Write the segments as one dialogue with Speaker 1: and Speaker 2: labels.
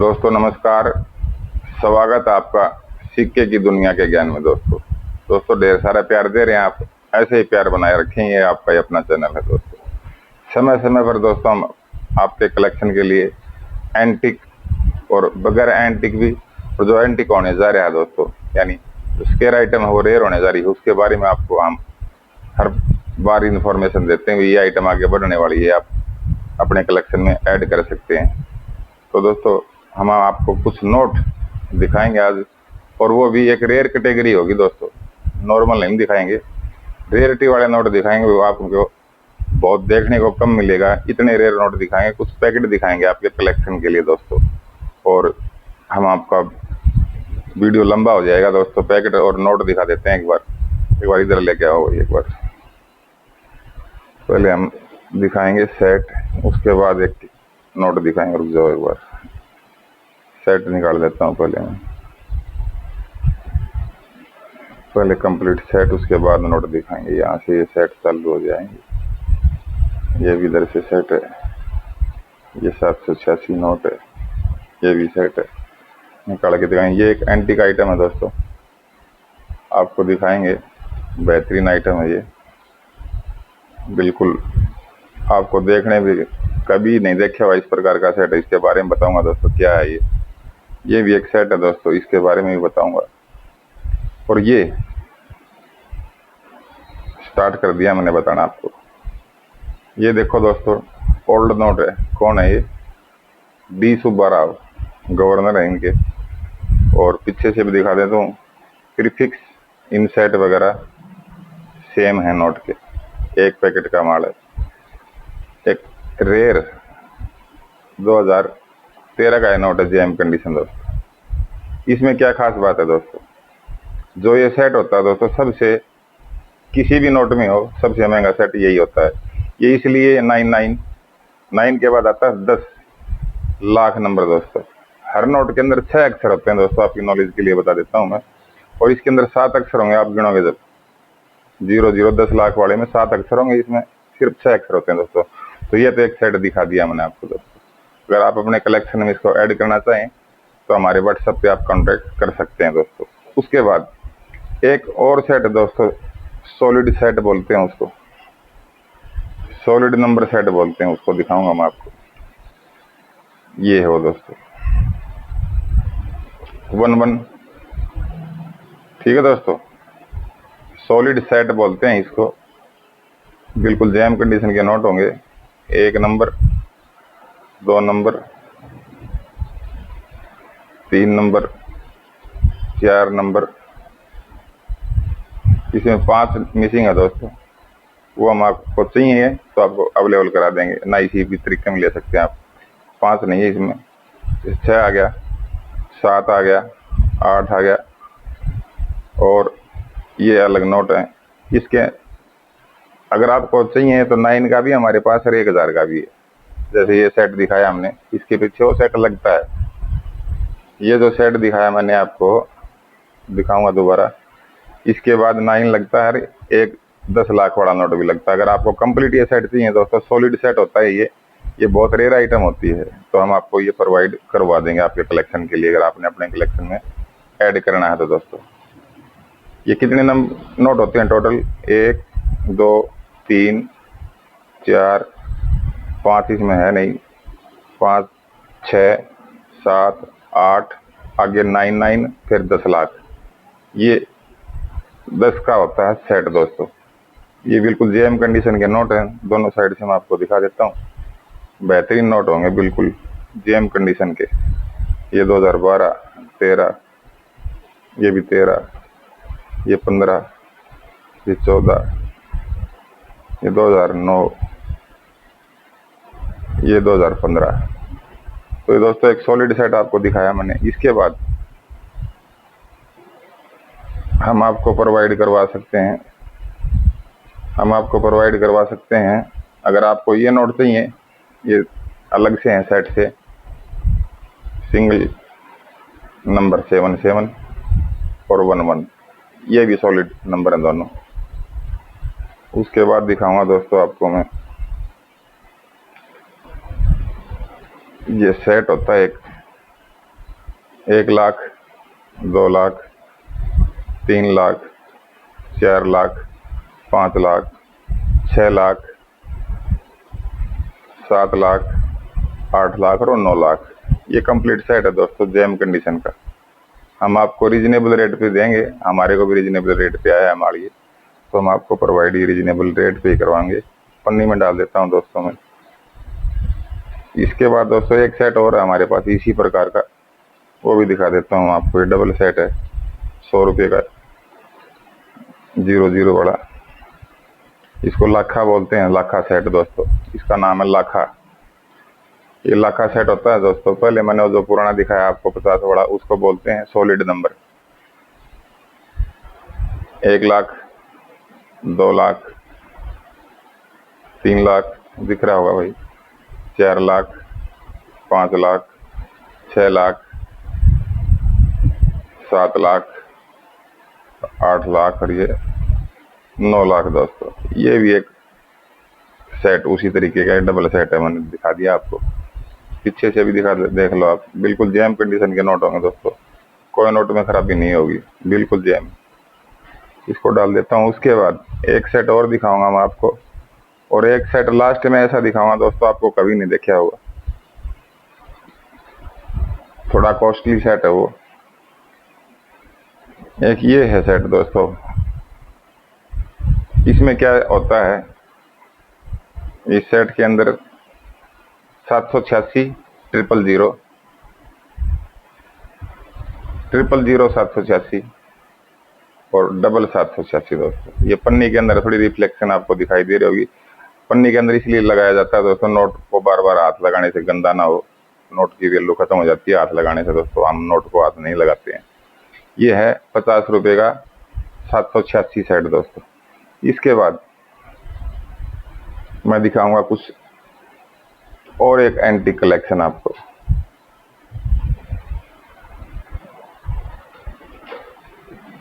Speaker 1: दोस्तों नमस्कार। स्वागत है आपका सिक्के की दुनिया के ज्ञान में। दोस्तों ढेर सारा प्यार दे रहे हैं आप, ऐसे ही प्यार बनाए रखें। ये आपका ही अपना चैनल है दोस्तों। समय समय पर दोस्तों हम आपके कलेक्शन के लिए एंटिक और बगैर एंटिक भी, और जो एंटिक होने जा रहा है दोस्तों, यानी जो स्केयर आइटम है वो रेयर होने जा रही है, उसके बारे में आपको हम हर बार इंफॉर्मेशन देते हैं। ये आइटम आगे बढ़ने वाली है, आप अपने कलेक्शन में ऐड कर सकते हैं। तो दोस्तों हम आपको कुछ नोट दिखाएंगे आज, और वो भी एक रेयर कैटेगरी होगी दोस्तों। नॉर्मल नहीं दिखाएंगे, रेयरिटी वाले नोट दिखाएंगे। वो आपको बहुत देखने को कम मिलेगा, इतने रेयर नोट दिखाएंगे। कुछ पैकेट दिखाएंगे आपके कलेक्शन के लिए दोस्तों, और हम आपका वीडियो लंबा हो जाएगा दोस्तों। पैकेट और नोट दिखा देते हैं एक बार इधर लेके आओ। एक बार पहले हम दिखाएंगे सेट, उसके बाद एक नोट दिखाएंगे। रुक जाओ, एक बार सेट निकाल देता हूँ पहले कंप्लीट सेट, उसके बाद नोट दिखाएंगे। यहाँ से ये सेट चालू हो जाएंगे। ये भी इधर से सेट है, ये 786 नोट है, ये भी सेट है, निकाल के दिखाएंगे। ये एक एंटीक आइटम है दोस्तों, आपको दिखाएंगे। बेहतरीन आइटम है ये, बिल्कुल आपको देखने भी कभी नहीं देखा हुआ इस प्रकार का सेट है। इसके बारे में बताऊंगा दोस्तों क्या है ये भी एक सेट है दोस्तों, इसके बारे में भी बताऊंगा। और ये स्टार्ट कर दिया मैंने बताना आपको। ये देखो दोस्तों, ओल्ड नोट है। कौन है ये? डी सुब्बाराव, गवर्नर है इनके। और पीछे से भी दिखा देता हूँ, प्रीफिक्स इनसेट वगैरह सेम है नोट के। एक पैकेट का माल है। एक रेयर 2013 का नोट है, जेएम कंडीशन दोस्तों। इसमें क्या खास बात है दोस्तों, जो ये सेट होता है दोस्तों, सबसे किसी भी नोट में हो सबसे महंगा सेट यही होता है। ये इसलिए 999 के बाद आता है 10 लाख नंबर दोस्तों। हर नोट के अंदर 6 अक्षर होते हैं दोस्तों, आपकी नॉलेज के लिए बता देता हूँ मैं। और इसके अंदर 7 अक्षर होंगे, आप गिनोगे जब 00 10 लाख वाले में 7 अक्षर होंगे, इसमें सिर्फ 6 अक्षर होते हैं दोस्तों। तो ये तो एक सेट दिखा दिया मैंने आपको दोस्तों। अगर आप अपने कलेक्शन में इसको ऐड करना चाहें तो हमारे व्हाट्सएप पे आप कॉन्टेक्ट कर सकते हैं दोस्तों। उसके बाद एक और सेट है दोस्तों, सॉलिड सेट बोलते हैं उसको, सॉलिड नंबर सेट बोलते हैं उसको, दिखाऊंगा मैं आपको। ये है वो दोस्तों, 11, ठीक है दोस्तों, सॉलिड सेट बोलते हैं इसको। बिल्कुल जेम कंडीशन के नोट होंगे। 1 नंबर, 2 नंबर, 3 नंबर, 4 नंबर, इसमें 5 मिसिंग है दोस्तों। वो हम आपको चाहिए तो आपको अवेलेबल करा देंगे, ना इसी भी तरीके में ले सकते हैं आप। 5 नहीं है इसमें, 6 आ गया, 7 आ गया, 8 आ गया। और ये अलग नोट है इसके। अगर आपको चाहिए तो 9 का भी हमारे पास है, 1000 का भी है। जैसे ये सेट दिखाया हमने, इसके पीछे वो सेट लगता है। ये जो सेट दिखाया मैंने आपको, दिखाऊंगा दोबारा। इसके बाद 9 लगता है, एक 10 लाख वाला नोट भी लगता है। अगर आपको कंप्लीट ये सेट चाहिए दोस्तों, सॉलिड सेट होता है ये बहुत रेयर आइटम होती है, तो हम आपको ये प्रोवाइड करवा देंगे आपके कलेक्शन के लिए, अगर आपने अपने कलेक्शन में ऐड करना है तो दोस्तों। ये कितने नोट होते हैं टोटल? 1 2 3 4 5 इसमें है नहीं, 5 6 7 8, आगे 9 फिर 10 लाख। ये 10 का होता है सेट दोस्तों। ये बिल्कुल जेएम कंडीशन के नोट हैं, दोनों साइड से मैं आपको दिखा देता हूँ। बेहतरीन नोट होंगे बिल्कुल जेएम कंडीशन के। ये 2012, 13, ये भी 13, ये 15, ये 14, ये 2009, ये 2015। तो ये दोस्तों एक सॉलिड सेट आपको दिखाया मैंने। इसके बाद हम आपको प्रोवाइड करवा सकते हैं, अगर आपको ये नोट चाहिए, ये अलग से हैं सेट से, सिंगल नंबर 77 और 11, ये भी सॉलिड नंबर है दोनों। उसके बाद दिखाऊंगा दोस्तों आपको मैं, ये सेट होता है एक 1 लाख, 2 लाख, 3 लाख, 4 लाख, 5 लाख, 6 लाख, 7 लाख, 8 लाख और 9 लाख। ये कंप्लीट सेट है दोस्तों जेम कंडीशन का। हम आपको रीजनेबल रेट पे देंगे, हमारे को भी रीजनेबल रेट पे आया है माल ये, तो हम आपको प्रोवाइड ही रीजनेबल रेट पे ही करवाएंगे। पन्नी में डाल देता हूँ दोस्तों मैं। इसके बाद दोस्तों एक सेट और है हमारे पास इसी प्रकार का, वो भी दिखा देता हूँ आपको। ये डबल सेट है 100 रुपये का, 00 वाला। इसको लाखा बोलते हैं, लाखा सेट दोस्तों, इसका नाम है लाखा। ये लाखा सेट होता है दोस्तों। पहले मैंने जो पुराना दिखाया आपको 50 वाला, उसको बोलते हैं सॉलिड नंबर। 1 लाख, 2 लाख, 3 लाख दिख रहा होगा भाई, 4 लाख, 5 लाख, 6 लाख, 7 लाख, 8 लाख और ये 9 लाख दोस्तों। ये भी एक सेट उसी तरीके का डबल सेट है, मैंने दिखा दिया आपको। पीछे से भी देख लो आप, बिल्कुल जैम कंडीशन के नोट होंगे दोस्तों, कोई नोट में खराबी नहीं होगी, बिल्कुल जैम। इसको डाल देता हूँ। उसके बाद एक सेट और दिखाऊंगा मैं आपको, और एक सेट लास्ट में ऐसा दिखाऊंगा दोस्तों, आपको कभी नहीं देखा होगा, थोड़ा कॉस्टली सेट है वो। एक ये है सेट दोस्तों। इसमें क्या होता है, इस सेट के अंदर 786 000 786 और डबल 786 दोस्तों। ये पन्नी के अंदर थोड़ी रिफ्लेक्शन आपको दिखाई दे रही होगी। पन्नी के अंदर इसलिए लगाया जाता है दोस्तों, नोट को बार बार हाथ लगाने से गंदा ना हो, नोट की वैल्यू खत्म हो जाती है हाथ लगाने से दोस्तों, हम नोट को हाथ नहीं लगाते हैं। ये है 50 रुपये का 786 सेट दोस्तों। इसके बाद मैं दिखाऊंगा कुछ और एक एंटी कलेक्शन आपको।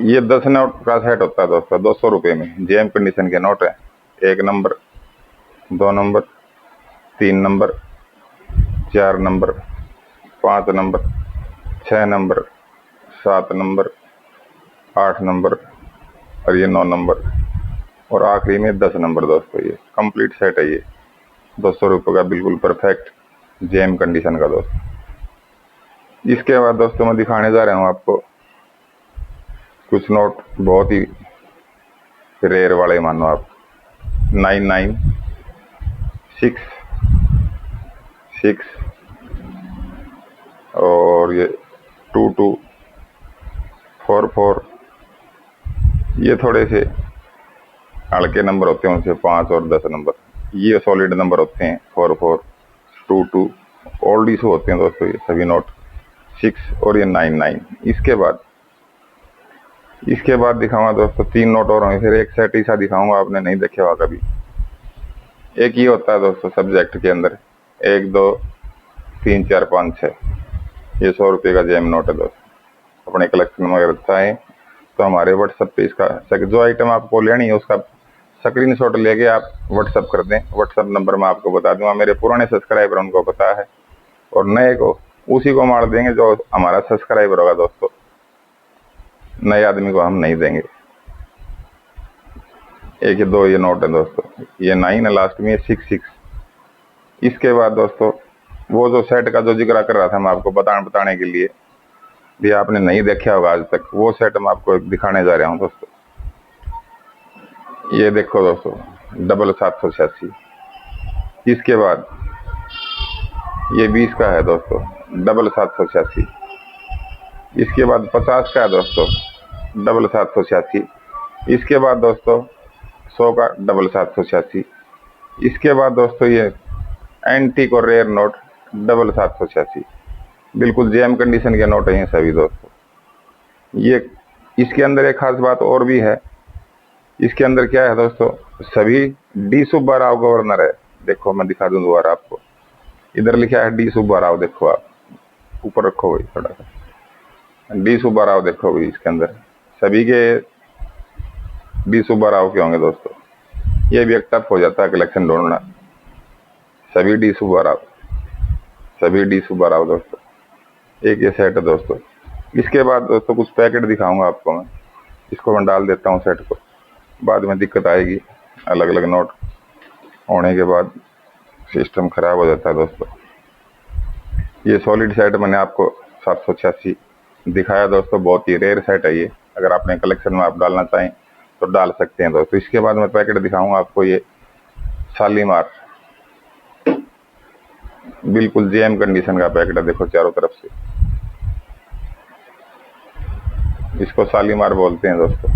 Speaker 1: ये 10 नोट का सेट होता है दोस्तों, 200 रुपये में। जेम कंडीशन के नोट है। 1 number, 2 number, 3 number, 4 number, 5 number, 6 number, 7 number, 8 number और ये 9 नंबर और आखिरी में 10 नंबर दोस्तों। ये कंप्लीट सेट है ये 200 रुपये का, बिल्कुल परफेक्ट जेम कंडीशन का दोस्तों। इसके बाद दोस्तों मैं दिखाने जा रहा हूँ आपको कुछ नोट बहुत ही रेयर वाले, मानो आप 9966 और ये 2244। ये थोड़े से हल्के नंबर होते हैं, उनसे 5 और 10 नंबर। ये सॉलिड नंबर होते हैं 44, 22 ओल्ड इशू होते हैं दोस्तों ये सभी नोट 6 और ये 99। इसके बाद दिखाऊंगा दोस्तों 3 नोट और होंगे, फिर एक सेट ऐसा दिखाऊंगा आपने नहीं देखा होगा कभी। एक ये होता है दोस्तों सब्जेक्ट के अंदर 1 2 3 4 5 6। ये 100 रुपये का जेम नोट है दोस्तों। अपने कलेक्शन में अगर चाहें तो हमारे व्हाट्सएप पे इसका जो आइटम आपको लेनी है उसका स्क्रीनशॉट लेके आप व्हाट्सएप कर दें। व्हाट्सएप नंबर मैं आपको बता दूंगा, मेरे पुराने सब्सक्राइबर उनको पता है, और नए को उसी को मार देंगे जो हमारा सब्सक्राइबर होगा दोस्तों, नए आदमी को हम नहीं देंगे। एक ये 2 ये नोट है दोस्तों, ये 9 है, लास्ट में ये 66। इसके बाद दोस्तों वो जो सेट का जो जिक्र कर रहा था मैं आपको बताने के लिए, भी आपने नहीं देखा होगा आज तक, वो सेट मैं आपको दिखाने जा रहा हूँ दोस्तों। ये देखो दोस्तों डबल 786। इसके बाद ये 20 का है दोस्तों, डबल 786। इसके बाद 50 का है दोस्तों, डबल 786। इसके बाद दोस्तों 100 का डबल 786। इसके बाद दोस्तों ये एंटीक और रेयर नोट डबल 786, बिल्कुल जेम कंडीशन के नोट हैं सभी दोस्तों। ये इसके अंदर एक खास बात और भी है, इसके अंदर क्या है दोस्तों, सभी डी सुब्बा राव गवर्नर है। देखो मैं दिखा दूं दोबारा आपको, इधर लिखा है डी सुब्बा राव, देखो आप ऊपर रखो भाई थोड़ा सा, डी सुब्बा राव देखो भाई, इसके अंदर सभी के डी सुब्बा राव के होंगे दोस्तों। ये भी एक टफ हो जाता है कलेक्शन ढूंढना, सभी डी सुब्बा राव, सभी डी सुब्बा राव दोस्तों। एक ये सेट है दोस्तों। इसके बाद दोस्तों कुछ पैकेट दिखाऊंगा आपको मैं, इसको मैं डाल देता हूँ सेट को, बाद में दिक्कत आएगी। अलग अलग नोट होने के बाद सिस्टम खराब हो जाता है दोस्तों। ये सॉलिड सेट मैंने आपको 786 दिखाया दोस्तों, बहुत ही रेयर सेट है ये। अगर आपने कलेक्शन में आप डालना चाहें तो डाल सकते हैं दोस्तों। इसके बाद मैं पैकेट दिखाऊंगा आपको, ये शालीमार, बिल्कुल जेम कंडीशन का पैकेट है, देखो चारों तरफ से। इसको शालीमार बोलते हैं दोस्तों।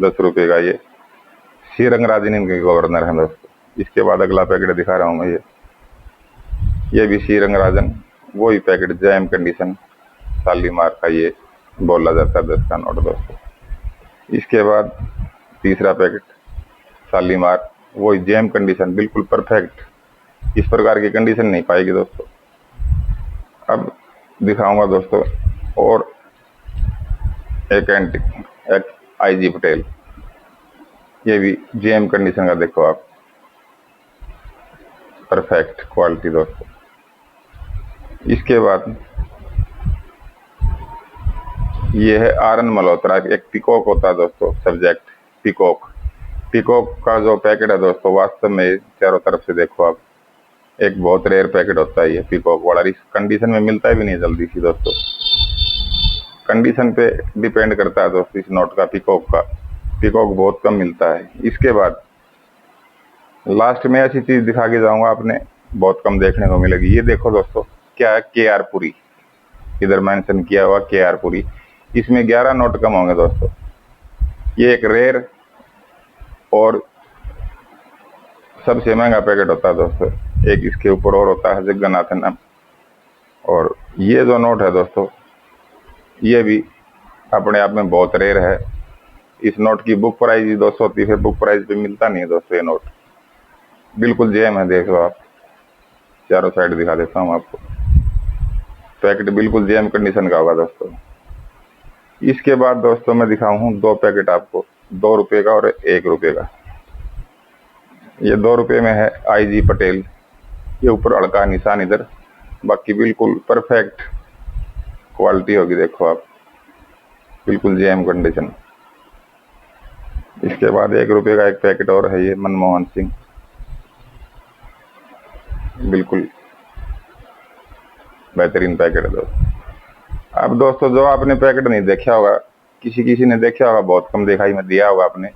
Speaker 1: 10 रुपए का ये श्रीरंगराजन इनके गवर्नर है दोस्तों। इसके बाद अगला पैकेट दिखा रहा हूँ मैं, ये भी श्रीरंगराजन, वही पैकेट जैम कंडीशन शालीमार का ये बोला जाता है 10 का नोट दोस्तों। इसके बाद तीसरा पैकेट शालीमार, वही जैम कंडीशन, बिल्कुल परफेक्ट, इस प्रकार की कंडीशन नहीं पाएगी दोस्तों। अब दिखाऊंगा दोस्तों और एक एंटिक, एक IG पटेल, ये भी जेम कंडीशन का, देखो आप, परफेक्ट क्वालिटी दोस्तों। इसके बाद ये है आरन मल्होत्रा, एक पिकॉक होता है दोस्तों, सब्जेक्ट पिकॉक। पिकॉक का जो पैकेट है दोस्तों, वास्तव में चारों तरफ से देखो आप, एक बहुत रेयर पैकेट होता है ये पिकॉक वाला। इस कंडीशन में मिलता भी नहीं जल्दी सी दोस्तों, कंडीशन पे डिपेंड करता है दोस्तों इस नोट का, पिकॉक का। पिकॉक बहुत कम मिलता है। इसके बाद लास्ट में ऐसी चीज दिखा के जाऊंगा, आपने बहुत कम देखने को मिलेगी। ये देखो दोस्तों, क्या है, KR पुरी, इधर मेंशन किया हुआ KR पुरी। इसमें 11 नोट कम होंगे दोस्तों। ये एक रेयर और सबसे महंगा पैकेट होता है दोस्तों। एक इसके ऊपर और होता है जगन्नाथन। और ये जो नोट है दोस्तों, ये भी अपने आप में बहुत रेयर है। इस नोट की बुक प्राइस ही 200 होती है, बुक प्राइस पे मिलता नहीं है दोस्तों ये नोट। बिल्कुल जेम है, देख लो आप, चारों साइड दिखा देता हूँ आपको। पैकेट बिल्कुल जेम कंडीशन का होगा दोस्तों। इसके बाद दोस्तों मैं दिखाऊँ 2 पैकेट आपको, 2 रुपए का और 1 रुपए का। ये 2 रुपए में है IG पटेल, ये ऊपर हल्का निशान इधर, बाकी बिल्कुल परफेक्ट क्वालिटी होगी, देखो आप, बिल्कुल जेम कंडीशन। इसके बाद 1 रुपए का एक पैकेट और है, ये मनमोहन सिंह, बिल्कुल बेहतरीन पैकेट है दोस्तों। अब दोस्तों जो आपने पैकेट नहीं देखा होगा, किसी ने देखा होगा, बहुत कम दिखाई में दिया होगा आपने,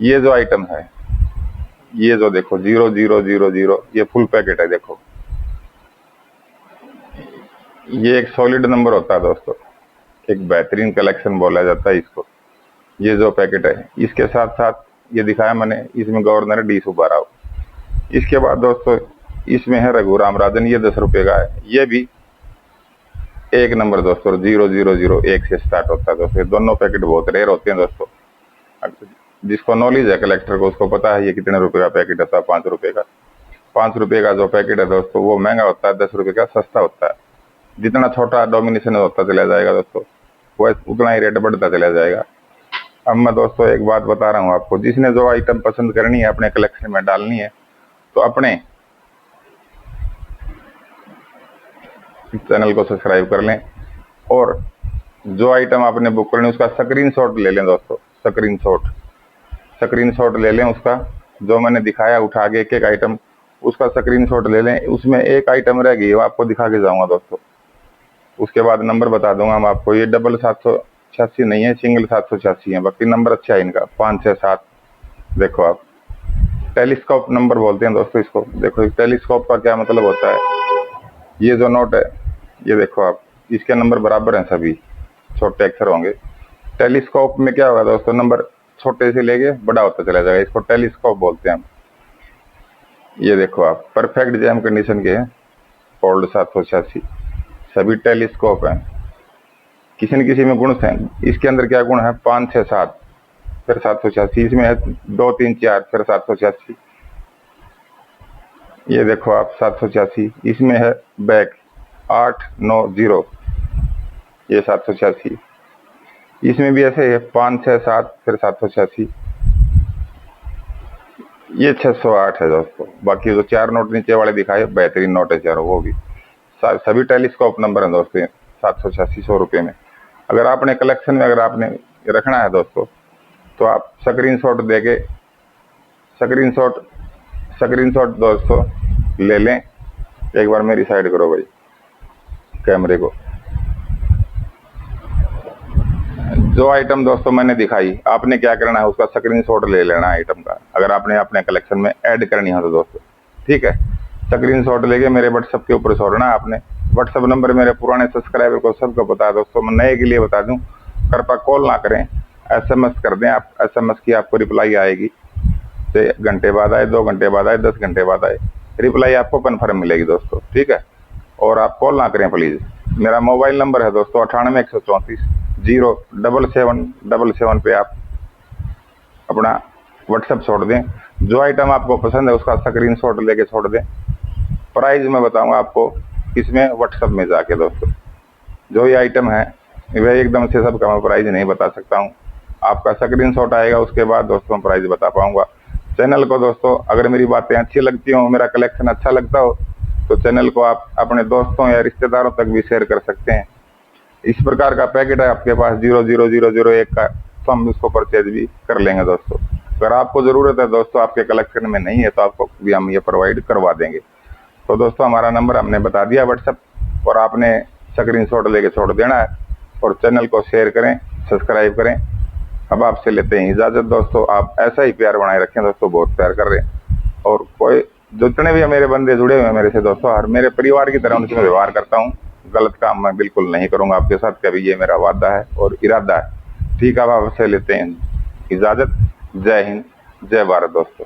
Speaker 1: ये जो आइटम है, ये जो देखो 0000, ये फुल पैकेट है देखो। ये एक सॉलिड नंबर होता है दोस्तों, एक बेहतरीन कलेक्शन बोला जाता है इसको। ये जो पैकेट है, इसके साथ साथ ये दिखाया मैंने, इसमें गवर्नर D सुब्बाराव। इसके बाद दोस्तों इसमें है रघुराम राजन, ये 10 रुपए का है। ये भी एक नंबर दोस्तों, 0001 से स्टार्ट होता है दोस्तों। दोनों पैकेट बहुत रेयर होते हैं दोस्तों। जिसको नॉलेज है कलेक्टर को, उसको पता है ये कितने रुपए का पैकेट होता है। 5 रुपए का, 5 रुपए का जो पैकेट है दोस्तों, वो महंगा होता है, 10 रुपए का सस्ता होता है। जितना छोटा डोमिनेशन होता चला जाएगा दोस्तों, वो उतना ही रेट बढ़ता चला जाएगा। अब मैं दोस्तों एक बात बता रहा हूँ आपको, जिसने जो आइटम पसंद करनी है, अपने कलेक्शन में डालनी है, तो अपने चैनल को सब्सक्राइब कर लें, और जो आइटम आपने बुक करनी है उसका स्क्रीनशॉट ले लें दोस्तों। स्क्रीनशॉट ले लें उसका, जो मैंने दिखाया उठा के एक एक आइटम, उसका स्क्रीनशॉट ले लें। उसमें एक आइटम रह गई, वो आपको दिखा के जाऊंगा दोस्तों। उसके बाद नंबर बता दूंगा मैं आपको। ये डबल 786 नहीं है, सिंगल 786 है। बाकी नंबर अच्छा है इनका, 5 6 7, देखो आप। टेलीस्कोप नंबर बोलते हैं दोस्तों इसको। देखो टेलीस्कोप का क्या मतलब होता है, ये जो नोट है, ये देखो आप, इसके नंबर बराबर हैं सभी, छोटे अक्षर होंगे। टेलीस्कोप में क्या होगा दोस्तों, नंबर छोटे से लेके बड़ा होता चला जाएगा, इसको टेलीस्कोप बोलते हैं हम। ये देखो आप, परफेक्ट जैम कंडीशन के हैं, ओल्ड 786, सभी टेलीस्कोप हैं। किसी न किसी में गुण हैं। इसके अंदर क्या गुण है, 5 6 7, फिर 786, इसमें है 2 3 4, फिर 786। ये देखो आप 786, इसमें है बैक 8 9 0, ये 786। इसमें भी ऐसे है 5 6 7, फिर 786, ये 608 है दोस्तों। बाकी जो 4 नोट नीचे वाले दिखाए, बेहतरीन नोट है चारों, वो भी सभी टेलीस्कोप नंबर है दोस्तों, 700-8600 रुपये में। अगर आपने कलेक्शन में अगर आपने रखना है दोस्तों, तो आप स्क्रीनशॉट दोस्तों ले लें। एक बार मेरी साइड करो भाई कैमरे को। जो आइटम दोस्तों मैंने दिखाई, आपने क्या करना है, उसका स्क्रीनशॉट ले लेना आइटम का, अगर आपने अपने कलेक्शन में ऐड करनी हो तो दोस्तों, ठीक है। स्क्रीनशॉट लेके मेरे व्हाट्सएप के ऊपर छोड़ना। आपने व्हाट्सएप नंबर मेरे पुराने सब्सक्राइबर को सबको बता दोस्तों, मैं नए के लिए बता दूं, कृपया कॉल ना करें, SMS कर दें आप। SMS की आपको रिप्लाई आएगी, से घंटे बाद आए, 2 घंटे बाद आए, 10 घंटे बाद आए, रिप्लाई आपको कन्फर्म मिलेगी दोस्तों, ठीक है। और आप कॉल ना करें प्लीज़। मेरा मोबाइल नंबर है दोस्तों 98 134 07777 पे आप अपना व्हाट्सएप छोड़ दें। जो आइटम आपको पसंद है उसका स्क्रीनशॉट लेके छोड़ दें। प्राइस मैं बताऊंगा आपको इसमें व्हाट्सएप में जाके दोस्तों। जो ये आइटम है वह एकदम से सबका मैं प्राइस नहीं बता सकता हूँ, आपका स्क्रीनशॉट आएगा उसके बाद दोस्तों प्राइस बता पाऊंगा। चैनल को दोस्तों अगर मेरी बातें अच्छी लगती हो, मेरा कलेक्शन अच्छा लगता हो, तो चैनल को आप अपने दोस्तों या रिश्तेदारों तक भी शेयर कर सकते हैं। इस प्रकार का पैकेट है आपके पास 00001 का, तो हम उसको परचेज भी कर लेंगे दोस्तों। अगर आपको ज़रूरत है दोस्तों, आपके कलेक्शन में नहीं है, तो आपको भी हम ये प्रोवाइड करवा देंगे। तो दोस्तों हमारा नंबर हमने बता दिया व्हाट्सएप, और आपने स्क्रीनशॉट लेके छोड़ देना है, और चैनल को शेयर करें, सब्सक्राइब करें। अब आपसे लेते हैं इजाज़त दोस्तों। आप ऐसा ही प्यार बनाए रखें दोस्तों, बहुत प्यार कर रहे हैं। और कोई जितने भी मेरे बंदे जुड़े हुए हैं मेरे से दोस्तों, हर मेरे परिवार की तरह उनसे मैं व्यवहार करता हूँ। गलत काम मैं बिल्कुल नहीं करूँगा आपके साथ, कभी, ये मेरा वादा है और इरादा है, ठीक है। अब आपसे लेते हैं इजाज़त। जय हिंद, जय भारत दोस्तों।